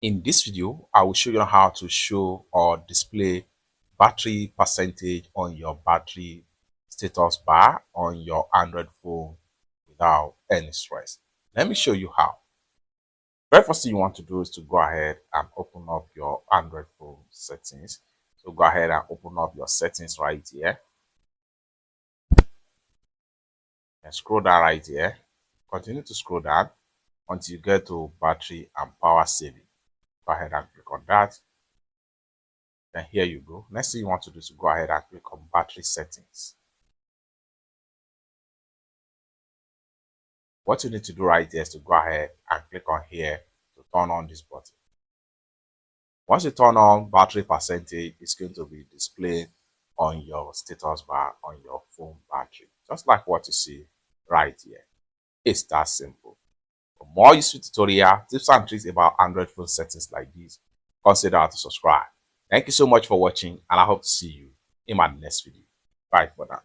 In this video, I will show you how to show or display battery percentage on your battery status bar on your Android phone without any stress. Let me show you how. Very first thing you want to do is to go ahead and open up your Android phone settings. So go ahead and open up your settings right here and scroll down right here. Continue to scroll down until you get to battery and power saving. Go ahead and click on that. Then here you go. Next thing you want to do is to go ahead and click on battery settings. What you need to do right here is to go ahead and click on here to turn on this button. Once you turn on battery percentage, it's going to be displayed on your status bar on your phone battery, just like what you see right here. It's that simple. For more useful tutorial, tips and tricks about Android phone settings like this, consider to subscribe. Thank you so much for watching, and I hope to see you in my next video. Bye for now.